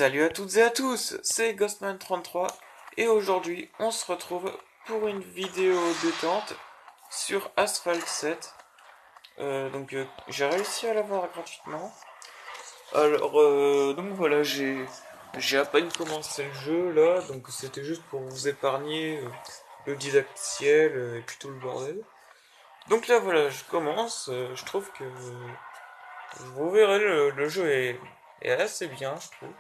Salut à toutes et à tous, c'est Ghostman33 et aujourd'hui on se retrouve pour une vidéo détente sur Asphalt 7. J'ai réussi à l'avoir gratuitement. Donc voilà, j'ai à peine commencé le jeu là, donc c'était juste pour vous épargner le didacticiel et puis tout le bordel. Donc là voilà, je commence, je trouve que vous verrez le jeu est assez bien je trouve.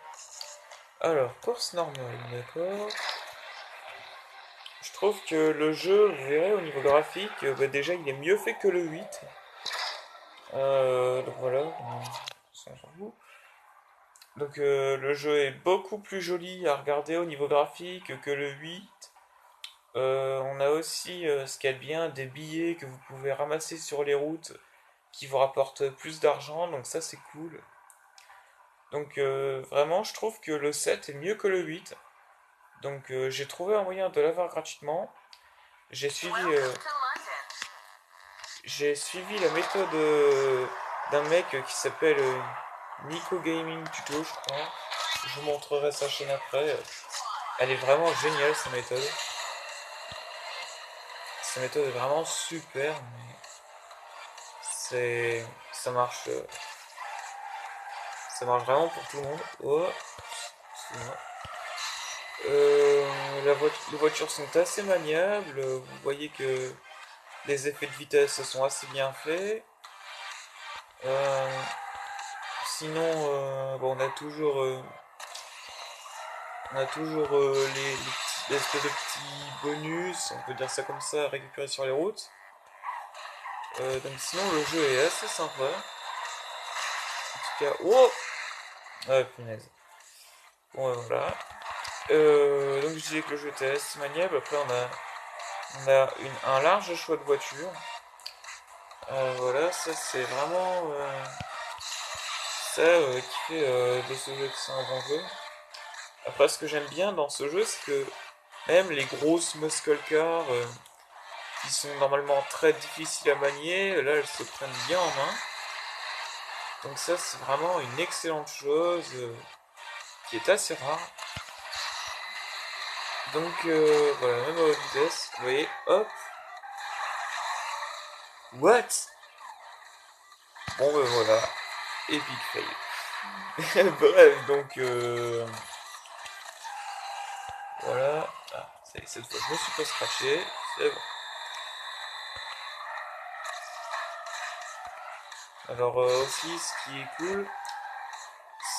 Alors, course normale, d'accord. Je trouve que le jeu, vous verrez, au niveau graphique, déjà il est mieux fait que le 8. Donc voilà, ça, on s'en fout. Le jeu est beaucoup plus joli à regarder au niveau graphique que le 8. On a aussi, ce qu'il y a de bien, des billets que vous pouvez ramasser sur les routes qui vous rapportent plus d'argent, donc ça c'est cool. Vraiment, je trouve que le 7 est mieux que le 8. J'ai trouvé un moyen de l'avoir gratuitement. J'ai suivi, euh, j'ai suivi la méthode d'un mec qui s'appelle Nico Gaming Tuto, je crois. Je vous montrerai sa chaîne après. Elle est vraiment géniale, sa méthode. Sa méthode est vraiment super, mais ça marche, ça marche vraiment pour tout le monde. Oh, excuse-moi. Les voitures sont assez maniables. Vous voyez que les effets de vitesse sont assez bien faits. Euh, Sinon, on a toujours les espèces de petits bonus, on peut dire ça comme ça, à récupérer sur les routes. Sinon, le jeu est assez sympa. En tout cas, oh, ah punaise. Bon, voilà. Je disais que le jeu était assez maniable. Après, un large choix de voitures. Voilà, ça c'est vraiment qui fait de ce jeu que c'est un bon jeu. Après, ce que j'aime bien dans ce jeu, c'est que même les grosses muscle cars qui sont normalement très difficiles à manier, là elles se prennent bien en main. Donc ça c'est vraiment une excellente chose qui est assez rare. Voilà, même à haute vitesse, vous voyez, hop. What? Bon voilà, epic fail. Bref, voilà. Ah, ça y est, cette fois je me suis pas scratché, c'est bon. Alors aussi, ce qui est cool,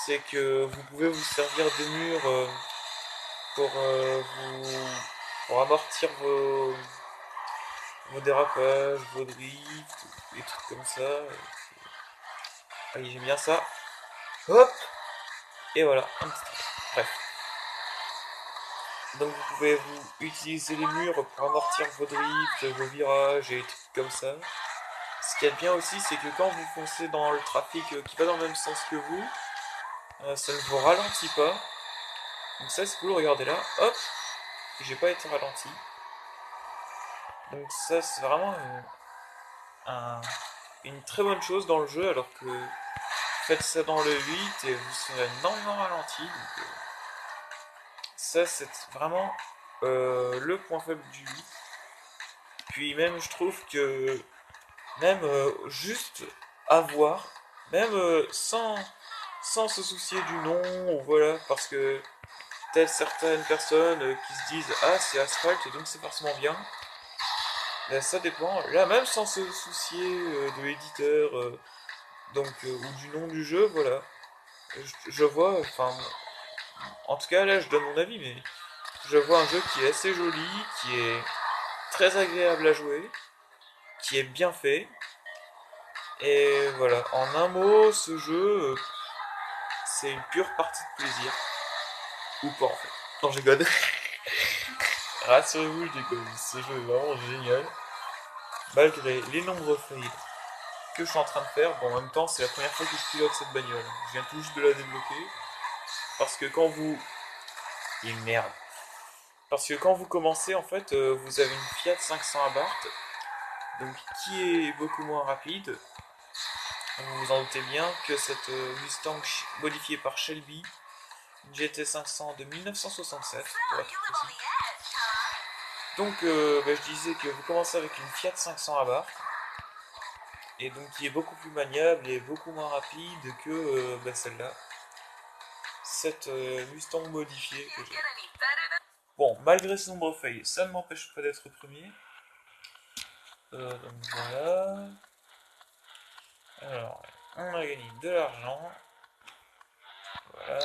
c'est que vous pouvez vous servir des murs pour, pour amortir vos dérapages, vos drifts, des trucs comme ça. Allez, j'aime bien ça. Hop! Et voilà, un petit truc. Bref. Donc vous pouvez vous utiliser les murs pour amortir vos drifts, vos virages et des trucs comme ça. Ce qui est bien aussi, c'est que quand vous foncez dans le trafic qui va dans le même sens que vous, ça ne vous ralentit pas. Donc ça c'est cool, regardez là, hop, j'ai pas été ralenti. Donc ça c'est vraiment une très bonne chose dans le jeu, alors que faites ça dans le 8 et vous serez énormément ralenti. Ça c'est vraiment le point faible du 8. Puis même je trouve que même juste avoir, même sans se soucier du nom, ou voilà, parce que telles certaines personnes qui se disent ah c'est Asphalt donc c'est forcément bien. Là, ça dépend. Là même sans se soucier de l'éditeur ou du nom du jeu, voilà. Je vois, enfin en tout cas là je donne mon avis, mais je vois un jeu qui est assez joli, qui est très agréable à jouer, qui est bien fait. Et voilà, en un mot, ce jeu, c'est une pure partie de plaisir. Ou pas en fait. Non, je déconne. Rassurez-vous, je déconne. Ce jeu est vraiment génial. Malgré les nombreux fails que je suis en train de faire, bon, en même temps, c'est la première fois que je pilote cette bagnole. Je viens tout juste de la débloquer. Parce que quand vous. Et merde. Parce que quand vous commencez, en fait, vous avez une Fiat 500 Abarth. Donc, qui est beaucoup moins rapide. Vous vous en doutez bien que cette Mustang modifiée par Shelby une GT500 de 1967 pour être précis. Donc je disais que vous commencez avec une Fiat 500 Abarth, et donc qui est beaucoup plus maniable et beaucoup moins rapide que celle-là, cette Mustang modifiée que j'ai. Bon, malgré ce nombre de feuilles, ça ne m'empêche pas d'être premier. Donc voilà. Alors, on a gagné de l'argent. Voilà.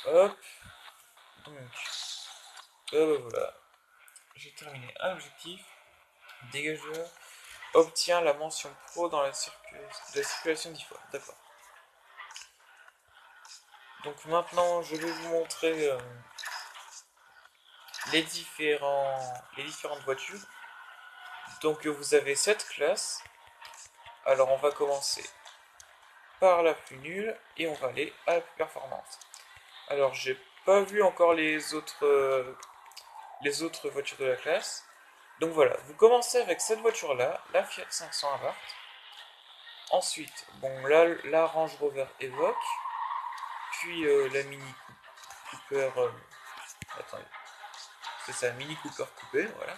Hop. Donc, voilà. J'ai terminé un objectif. Dégageur. Obtient la mention pro dans la circulation d'IFO. D'accord. Donc maintenant, je vais vous montrer les différentes voitures. Donc vous avez cette classe. Alors on va commencer par la plus nulle et on va aller à la plus performante. Alors j'ai pas vu encore les autres voitures de la classe. Donc voilà, vous commencez avec cette voiture là, la Fiat 500 Abarth. Ensuite, bon là la Range Rover Evoque, puis la Mini Cooper, attendez, c'est ça, Mini Cooper coupé, voilà.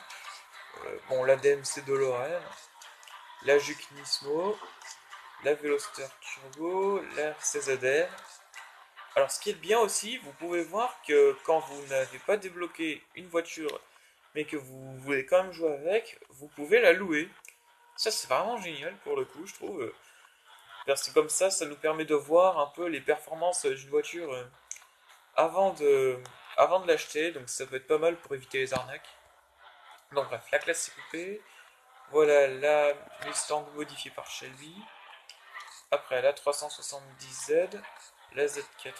Bon la DMC DeLorean, la Juke Nismo, la Veloster Turbo, la RCZR. Alors ce qui est bien aussi, vous pouvez voir que quand vous n'avez pas débloqué une voiture, mais que vous voulez quand même jouer avec, vous pouvez la louer. Ça c'est vraiment génial pour le coup, je trouve. Parce que comme ça nous permet de voir un peu les performances d'une voiture avant de l'acheter, donc ça peut être pas mal pour éviter les arnaques. Donc bref, la classe est coupée. Voilà la Mustang modifiée par Shelby. Après la 370Z, la Z80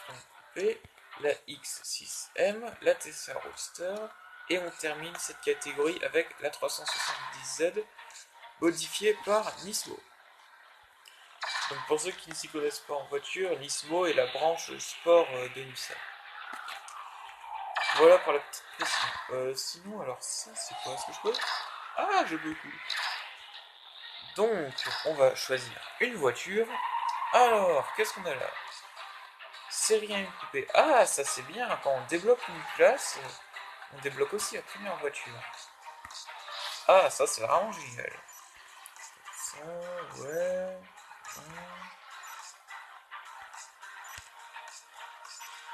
coupée, la X6M, la TCR Roadster, et on termine cette catégorie avec la 370Z modifiée par Nismo. Donc pour ceux qui ne s'y connaissent pas en voiture, Nismo est la branche sport de Nissan. Voilà pour la petite précision. Sinon, alors ça, c'est quoi? Est-ce que je peux? Ah, je peux plus. Donc, on va choisir une voiture. Alors, qu'est-ce qu'on a là? Série 1 coupée. Ah, ça c'est bien. Quand on débloque une classe, on débloque aussi la première voiture. Ah, ça c'est vraiment génial. Ça, ouais.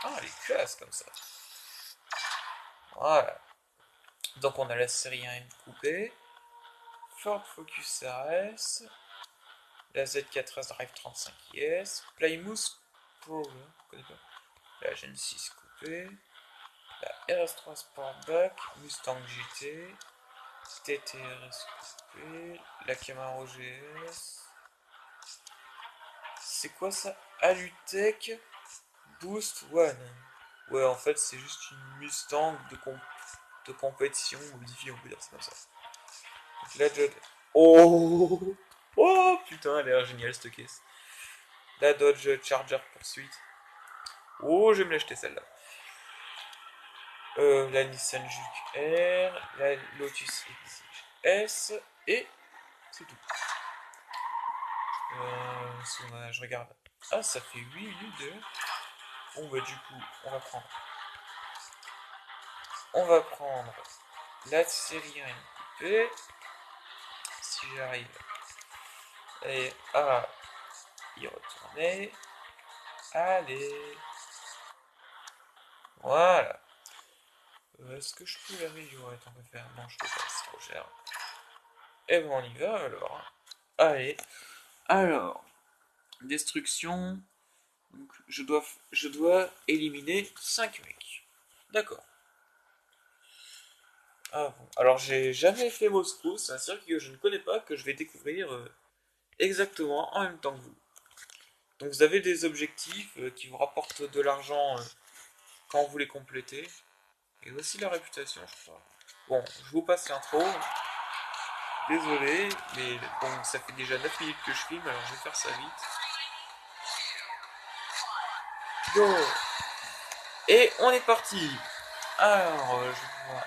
Ah, elle est classe comme ça. Voilà. Donc on a la série 1 coupée, Ford Focus RS, la Z4S Drive 35IS, Plymouth Pro, je connais pas, la Gen 6 coupée, la RS3 Sportback, Mustang GT, TTRS coupée, la Camaro GS. C'est quoi ça? Alutech Boost One. Ouais, en fait, c'est juste une Mustang de compétition modifiée, on peut dire ça comme ça. Donc la Dodge. Oh! Oh putain, elle a l'air géniale cette caisse. La Dodge Charger Poursuite. Oh, je vais me l'acheter celle-là. La Nissan Juke R, la Lotus Exige S, et c'est tout. Je regarde. Ah, ça fait 8 minutes de. Bon, bah, du coup, on va prendre la série 1 coupée. Si j'arrive et à y retourner. Allez. Voilà. Est-ce que je peux l'améliorer tant qu'à faire? Non, je peux pas, c'est trop cher. Et bon, on y va alors. Allez. Alors, destruction. Donc, je dois éliminer 5 mecs. D'accord. Ah bon. Alors, j'ai jamais fait Moscou, c'est un circuit que je ne connais pas, que je vais découvrir exactement en même temps que vous. Donc, vous avez des objectifs qui vous rapportent de l'argent quand vous les complétez. Et aussi la réputation, je crois. Bon, je vous passe l'intro. Désolé, mais bon, ça fait déjà 9 minutes que je filme, alors je vais faire ça vite. Go! Et on est parti! Alors, je vois.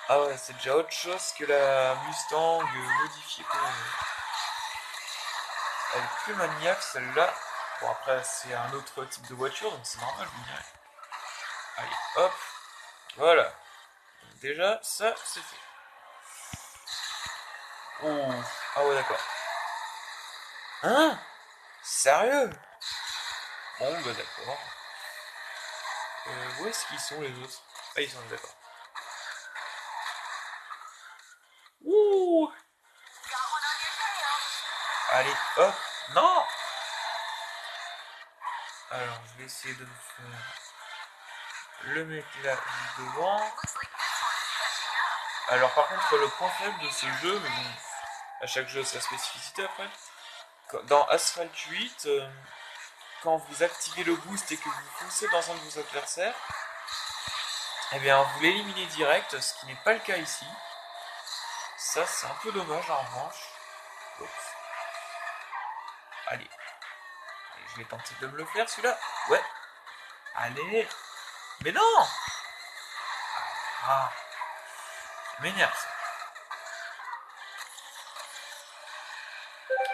Ah ouais, c'est déjà autre chose que la Mustang modifiée. Elle est plus maniaque celle-là. Bon, après, c'est un autre type de voiture, donc c'est normal, je me dirais. Allez, hop, voilà. Donc déjà, ça, c'est fait. Oh, ah ouais, d'accord. Hein? Sérieux? Bon, bah d'accord. Où est-ce qu'ils sont les autres? Ah, ils sont là, d'accord. Ouh! Allez, hop! Non! Alors, je vais essayer de me faire le mec là devant. Alors, par contre, le point faible de ce jeu, mais bon, à chaque jeu sa spécificité après. Dans Asphalt 8, quand vous activez le boost et que vous foncez dans un de vos adversaires, eh bien, vous l'éliminez direct, ce qui n'est pas le cas ici. Ça, c'est un peu dommage en revanche. Oups. Allez. Je vais tenter de me le faire celui-là. Ouais. Allez. Mais non! Ah. Ça m'énerve ça.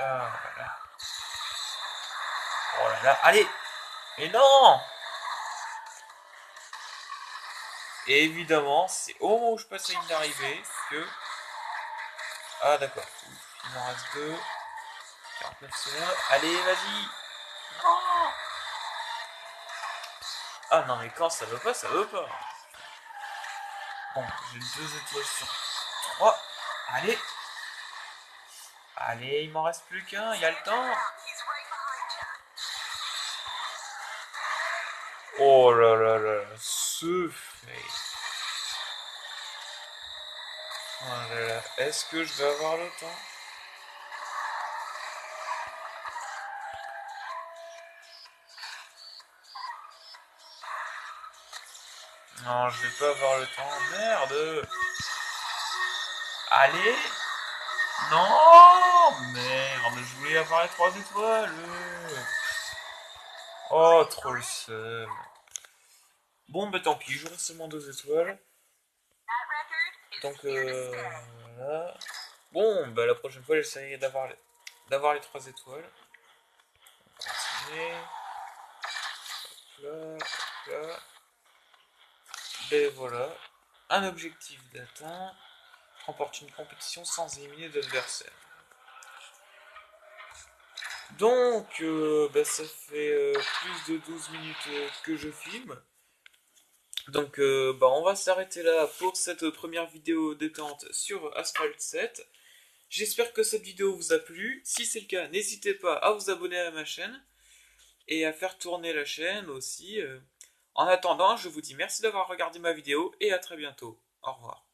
Ah, voilà. Oh là là. Allez! Mais non! Et évidemment, c'est au moment où je passe à une d'arrivée que... Ah d'accord. Il m'en reste 2. 49 secondes. Allez, vas-y! Non! Ah non, mais quand ça veut pas, ça veut pas. Bon, j'ai 2 étoiles sur 3. Allez! Allez, il m'en reste plus qu'un, il y a le temps. Oh là là là, ce fait. Oh là là, est-ce que je vais avoir le temps? Non, je vais pas avoir le temps. Merde! Allez! Non! Merde, je voulais avoir les 3 étoiles. Oh, trop le seum. Bon, bah tant pis, j'aurai seulement 2 étoiles. Donc, voilà. Bon, bah la prochaine fois, j'essaierai d'avoir les 3 étoiles. Continuer. Là, là. Et voilà. Un objectif d'atteint. Remporte une compétition sans éliminer d'adversaire. Donc, bah, ça fait plus de 12 minutes que je filme. Donc, bah, on va s'arrêter là pour cette première vidéo détente sur Asphalt 7. J'espère que cette vidéo vous a plu. Si c'est le cas, n'hésitez pas à vous abonner à ma chaîne et à faire tourner la chaîne aussi. En attendant, je vous dis merci d'avoir regardé ma vidéo et à très bientôt. Au revoir.